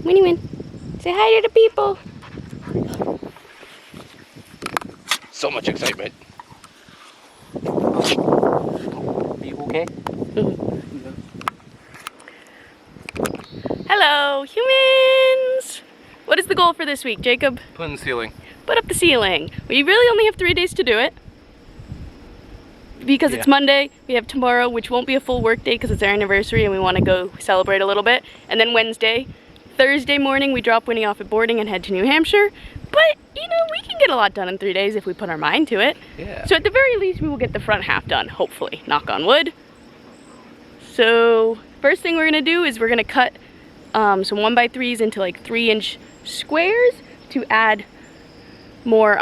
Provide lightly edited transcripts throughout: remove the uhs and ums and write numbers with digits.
Winnie Win. Say hi to the people. So much excitement. Are you okay? Hello, humans! What is the goal for this week, Jacob? Put in the ceiling. Put up the ceiling. We really only have 3 days to do it. Because it's Monday, we have tomorrow, which won't be a full work day because it's our anniversary and we want to go celebrate a little bit. And then Wednesday, Thursday morning, we drop Winnie off at boarding and head to New Hampshire. But, you know, we can get a lot done in 3 days if we put our mind to it. Yeah. So at the very least, we will get the front half done, hopefully. Knock on wood. So, first thing we're going to do is we're going to cut some 1x3s into like 3-inch squares to add more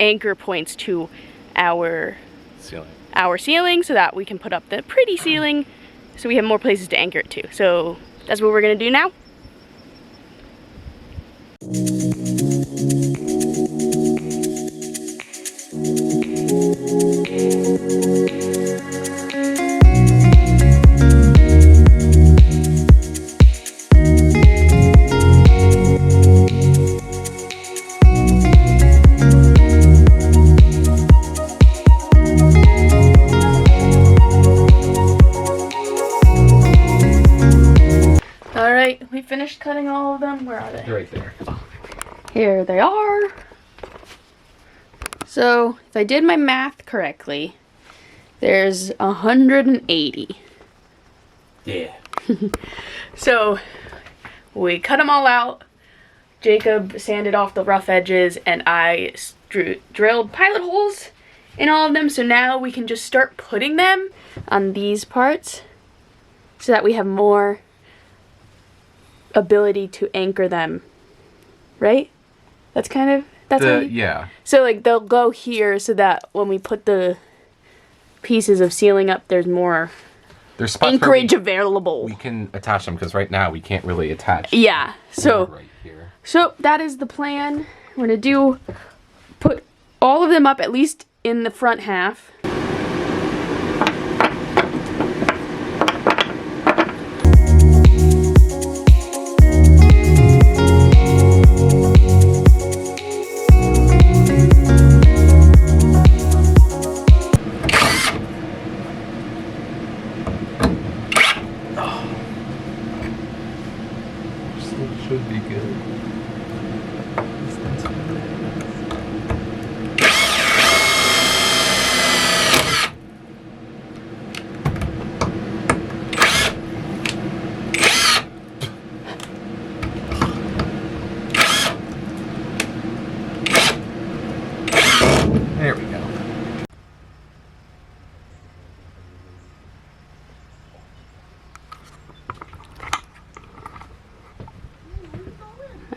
anchor points to our ceiling so that we can put up the pretty ceiling so we have more places to anchor it to. So that's what we're gonna do now. We finished cutting all of them. Where are they? They're right there. Here they are. So, if I did my math correctly, there's 180. Yeah. So, we cut them all out. Jacob sanded off the rough edges and I drilled pilot holes in all of them. So now we can just start putting them on these parts so that we have more ability to anchor them, right? That's kind of, yeah. So like they'll go here so that when we put the pieces of ceiling up, there's more anchorage available. We can attach them because right now we can't really attach. Yeah, so right here. So that is the plan. We're gonna put all of them up at least in the front half. Should be good. There we go.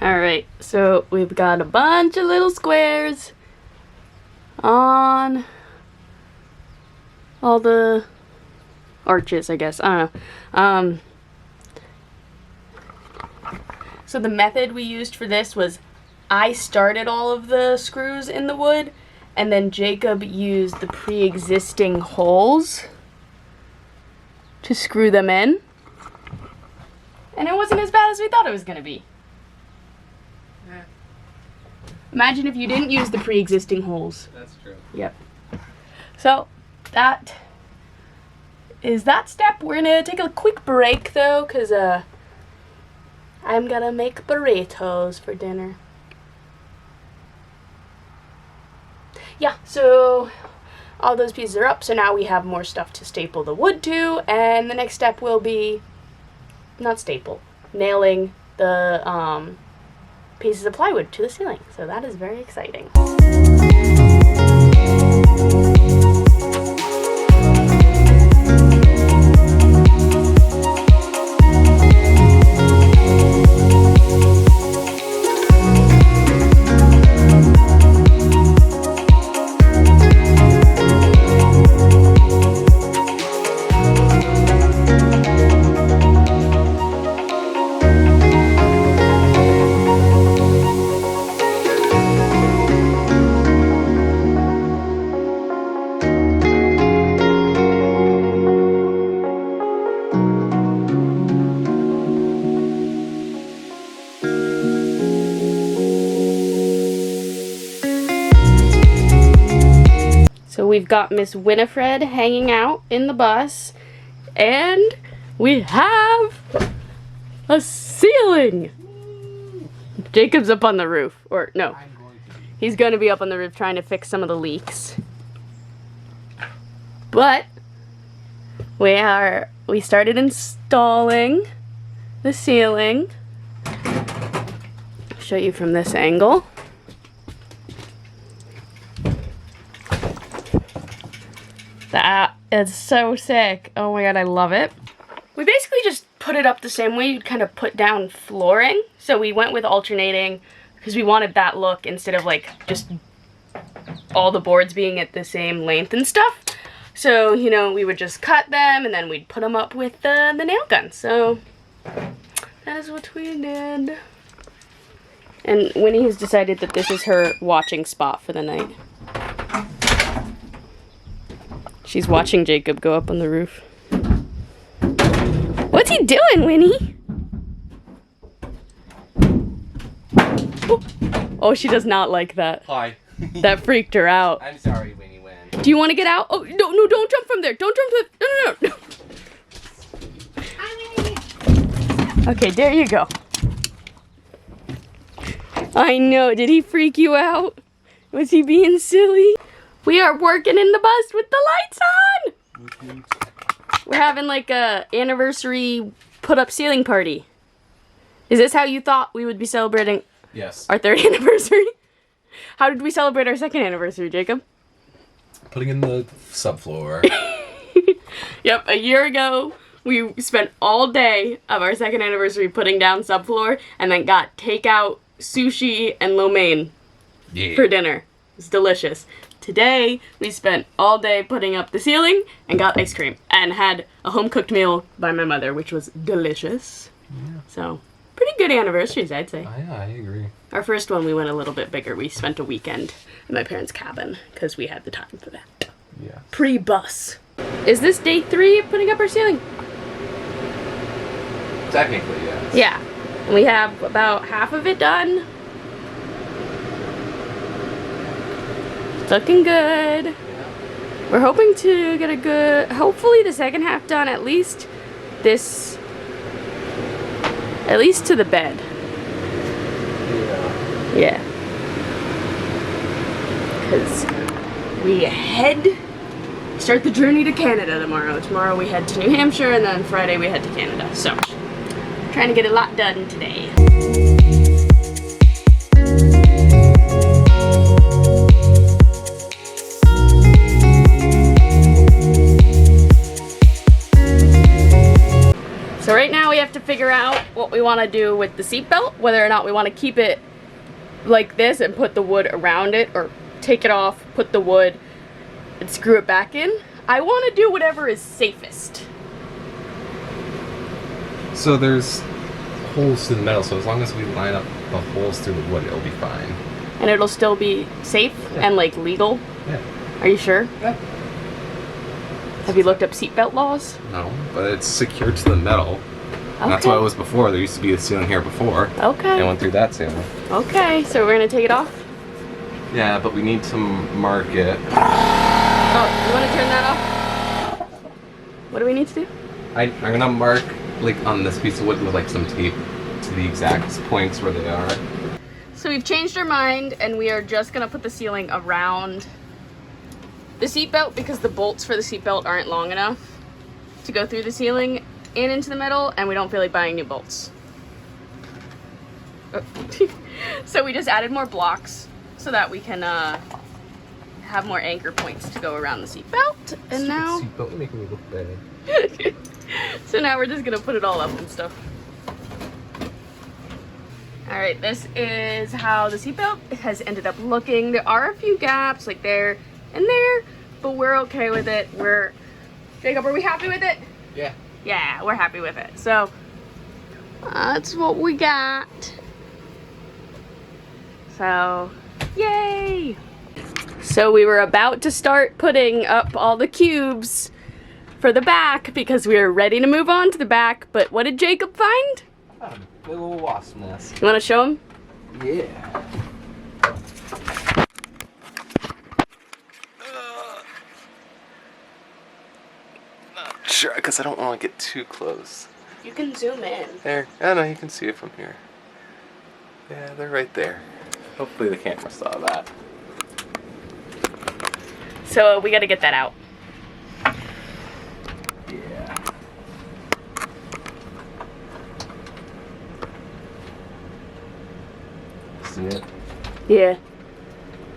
Alright, so we've got a bunch of little squares on all the arches, I guess. I don't know. So the method we used for this was I started all of the screws in the wood and then Jacob used the pre-existing holes to screw them in. And it wasn't as bad as we thought it was going to be. Imagine if you didn't use the pre-existing holes. That's true. Yep. So, that is that step. We're gonna take a quick break though, because I'm gonna make burritos for dinner. Yeah, so all those pieces are up, so now we have more stuff to staple the wood to, and the next step will be, not staple, nailing the pieces of plywood to the ceiling. So that is very exciting. we've got Miss Winifred hanging out in the bus, and we have a ceiling. Jacob's up on the roof, or no, he's going to be up on the roof trying to fix some of the leaks. But we started installing the ceiling. I'll show you from this angle. That is so sick. Oh my god, I love it. We basically just put it up the same way you'd kind of put down flooring. So we went with alternating because we wanted that look instead of like just all the boards being at the same length and stuff. So, you know, we would just cut them and then we'd put them up with the nail gun. So that is what we did. And Winnie has decided that this is her watching spot for the night. She's watching Jacob go up on the roof. What's he doing, Winnie? Oh, she does not like that. Hi. That freaked her out. I'm sorry, Winnie Wen. Do you want to get out? Oh, no, don't jump from there. Don't jump from no. Okay, there you go. I know. Did he freak you out? Was he being silly? We are working in the bus with the lights on. We're having like a anniversary put-up ceiling party. Is this how you thought we would be celebrating Yes. our 3rd anniversary? How did we celebrate our 2nd anniversary, Jacob? Putting in the subfloor. Yep, a year ago, we spent all day of our 2nd anniversary putting down subfloor and then got takeout sushi and lo mein for dinner. It's delicious. Today, we spent all day putting up the ceiling and got ice cream and had a home-cooked meal by my mother, which was delicious. Yeah. So, pretty good anniversaries, I'd say. Yeah, I agree. Our first one, we went a little bit bigger. We spent a weekend in my parents' cabin because we had the time for that. Yeah. Pre-bus. Is this day 3 of putting up our ceiling? Technically, yes. Yeah. And we have about half of it done. It's looking good. Yeah. We're hoping to get a good, hopefully the second half done at least to the bed. Yeah. Yeah. Because we start the journey to Canada tomorrow. Tomorrow we head to New Hampshire and then Friday we head to Canada. So, trying to get a lot done today. So right now we have to figure out what we want to do with the seatbelt, whether or not we want to keep it like this and put the wood around it, or take it off, put the wood, and screw it back in. I want to do whatever is safest. So there's holes through the metal, so as long as we line up the holes through the wood, it'll be fine. And it'll still be safe and like legal? Yeah. Are you sure? Yeah. Have you looked up seatbelt laws? No, but it's secured to the metal. And that's what it was before. There used to be a ceiling here before. Okay. And went through that ceiling. Okay, so we're gonna take it off? Yeah, but we need to mark it. Oh, you wanna turn that off? What do we need to do? I'm gonna mark like on this piece of wood with like some tape to the exact points where they are. So we've changed our mind and we are just gonna put the ceiling around the seatbelt because the bolts for the seatbelt aren't long enough to go through the ceiling and into the metal, and we don't feel like buying new bolts. So we just added more blocks so that we can have more anchor points to go around the seatbelt. And now Seatbelt making me look bad. so now we're just gonna put it all up and stuff. All right, this is how the seatbelt has ended up looking. There are a few gaps like there and there, but we're okay with it. Jacob, are we happy with it? Yeah. Yeah, we're happy with it. So that's what we got. So, yay! So we were about to start putting up all the cubes for the back because we were ready to move on to the back, but what did Jacob find? A little wasp nest. You want to show him? Yeah. because I don't want to get too close. You can zoom in. There. I know, you can see it from here. Yeah, they're right there. Hopefully the camera saw that. So we got to get that out. Yeah. See it? Yeah.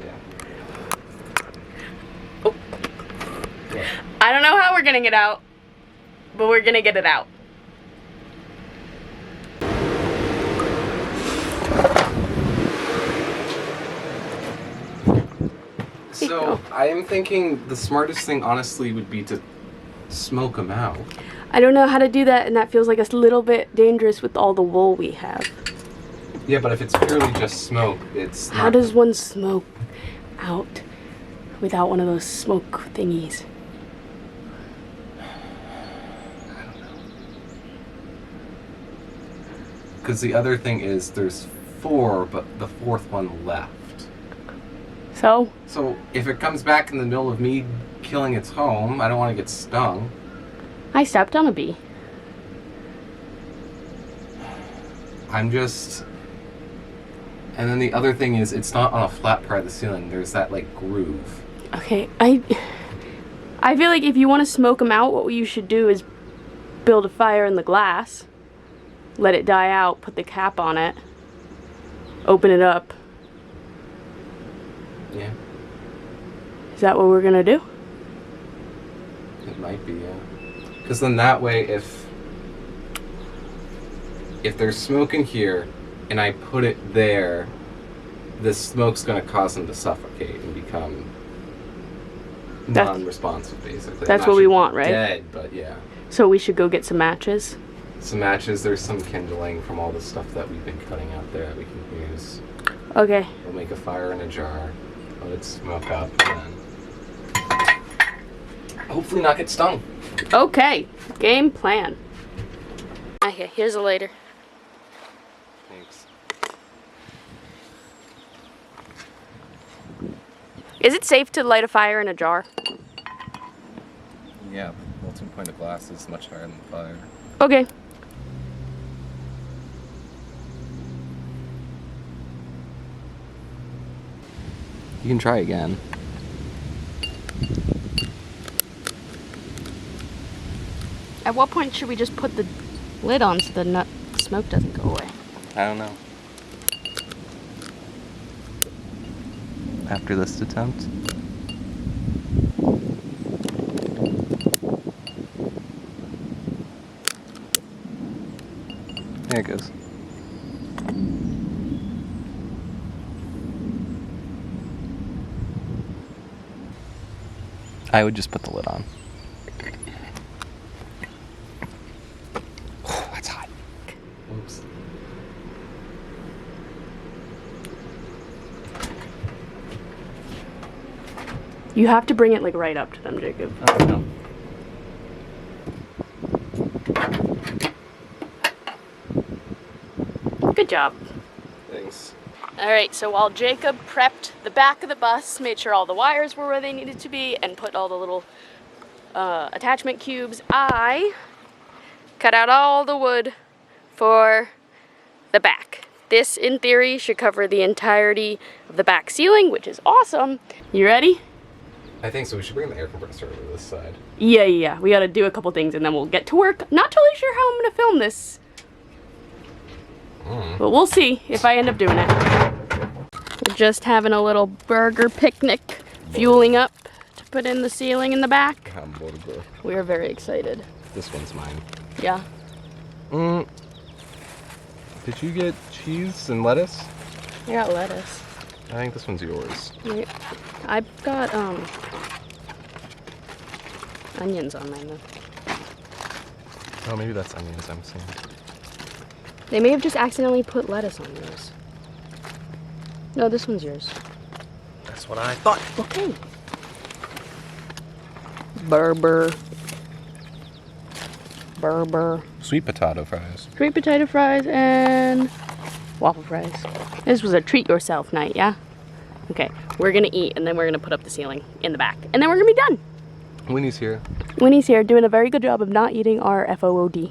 Yeah. Oh. Yeah. I don't know how we're getting it out, but we're gonna get it out. So I am thinking the smartest thing, honestly, would be to smoke them out. I don't know how to do that, and that feels like a little bit dangerous with all the wool we have. Yeah, but if it's purely just smoke, it's How not does one smoke out without one of those smoke thingies? Because the other thing is there's 4, but the 4th one left. So? So if it comes back in the middle of me killing its home, I don't want to get stung. I stepped on a bee. I'm just... And then the other thing is, it's not on a flat part of the ceiling. There's that, like, groove. Okay, I feel like if you want to smoke them out, what you should do is build a fire in the glass, let it die out, put the cap on it, open it up. Yeah. Is that what we're gonna do? It might be, yeah. Because then that way, if there's smoke in here, and I put it there, the smoke's gonna cause them to suffocate and become non-responsive, basically. That's Not what we should be want, right? Dead, but yeah. So we should go get some matches. Some matches. There's some kindling from all the stuff that we've been cutting out there that we can use. Okay. We'll make a fire in a jar, let it smoke up, and then hopefully not get stung. Okay. Game plan. Okay, here's a lighter. Thanks. Is it safe to light a fire in a jar? Yeah, the melting point of glass is much higher than fire. Okay. You can try again. At what point should we just put the lid on so the smoke doesn't go away? I don't know. After this attempt? There it goes. I would just put the lid on. Oh, that's hot. Oops. You have to bring it like right up to them, Jacob. Oh, no. Good job. Thanks. Alright, so while Jacob prepped the back of the bus, made sure all the wires were where they needed to be, and put all the little attachment cubes, I cut out all the wood for the back. This, in theory, should cover the entirety of the back ceiling, which is awesome. You ready? I think so. We should bring the air compressor over to this side. Yeah. We gotta do a couple things and then we'll get to work. Not totally sure how I'm gonna film this. But we'll see if I end up doing it. We're just having a little burger picnic, fueling up to put in the ceiling in the back. We are very excited. This one's mine. Yeah. Did you get cheese and lettuce? I got lettuce. I think this one's yours. I've got onions on mine though. Oh, maybe that's onions I'm seeing. They may have just accidentally put lettuce on yours. No, this one's yours. That's what I thought. Okay. Burger. Sweet potato fries. Sweet potato fries and waffle fries. This was a treat yourself night, yeah? Okay, we're gonna eat and then we're gonna put up the ceiling in the back. And then we're gonna be done. Winnie's here. Winnie's here doing a very good job of not eating our FOOD.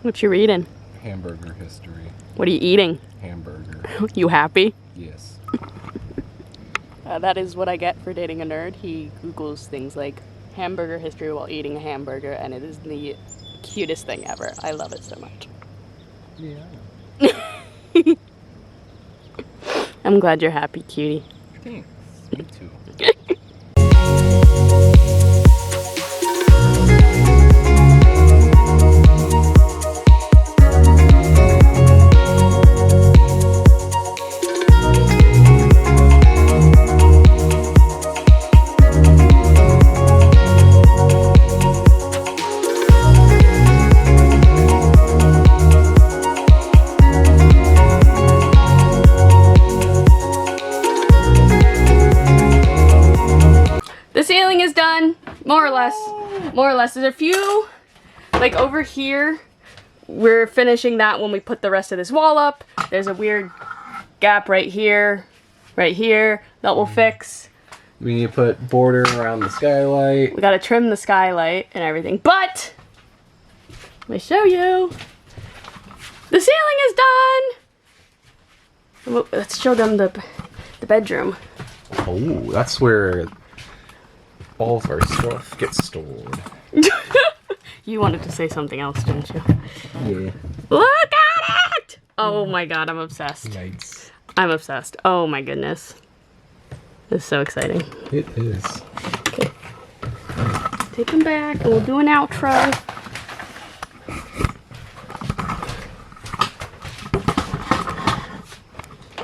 What you eating? Hamburger history. What are you eating? Hamburger. You happy? Yes. That is what I get for dating a nerd. He Googles things like hamburger history while eating a hamburger, and it is the cutest thing ever. I love it so much. Yeah. I'm glad you're happy, cutie. Thanks. Me too. More or less. There's a few, like over here, we're finishing that when we put the rest of this wall up. There's a weird gap right here, that we'll fix. We need to put border around the skylight. We gotta trim the skylight and everything, but let me show you. The ceiling is done. Let's show them the bedroom. Oh, that's where all of our stuff gets stored. You wanted to say something else, didn't you? Yeah. Look at it! Oh my god, I'm obsessed. Nice. I'm obsessed. Oh my goodness. This is so exciting. It is. Okay. Take them back and we'll do an outro.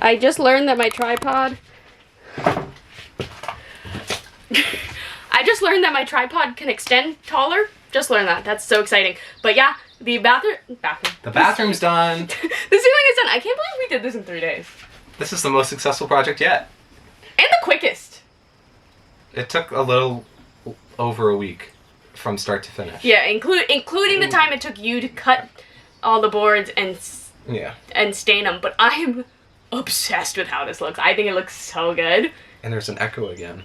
I just learned that my tripod can extend taller. Just learned that. That's so exciting. But yeah, the bathroom. The bathroom's done. The ceiling is done. I can't believe we did this in 3 days. This is the most successful project yet. And the quickest. It took a little over a week from start to finish. Yeah, including the time it took you to cut all the boards and stain them. But I'm obsessed with how this looks. I think it looks so good. And there's an echo again.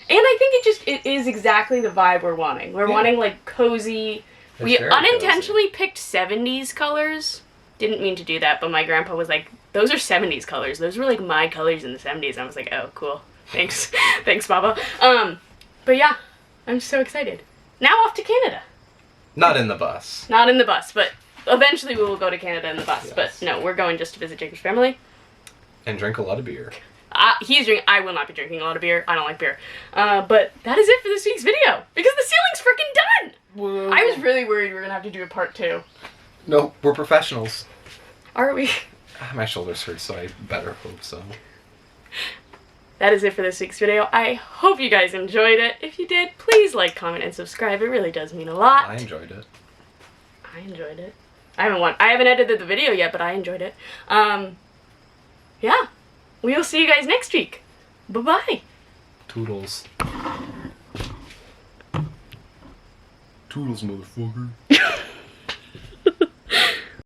And I think it is exactly the vibe we're wanting. We're wanting like cozy. We unintentionally picked 70s colors. Didn't mean to do that, but my grandpa was like, those are 70s colors. Those were like my colors in the 70s. And I was like, oh, cool. Thanks. Thanks, Baba. But yeah, I'm so excited. Now off to Canada. Not in the bus. Not in the bus, but eventually we will go to Canada in the bus. Yes. But no, we're going just to visit Jacob's family. And drink a lot of beer. I will not be drinking a lot of beer. I don't like beer. But that is it for this week's video. Because the ceiling's freaking done! Whoa. I was really worried we were going to have to do a part 2. No, we're professionals. Are we? My shoulders hurt, so I better hope so. That is it for this week's video. I hope you guys enjoyed it. If you did, please like, comment, and subscribe. It really does mean a lot. I enjoyed it. I enjoyed it. I haven't edited the video yet, but I enjoyed it. Yeah. We will see you guys next week. Bye-bye. Toodles. Toodles, motherfucker.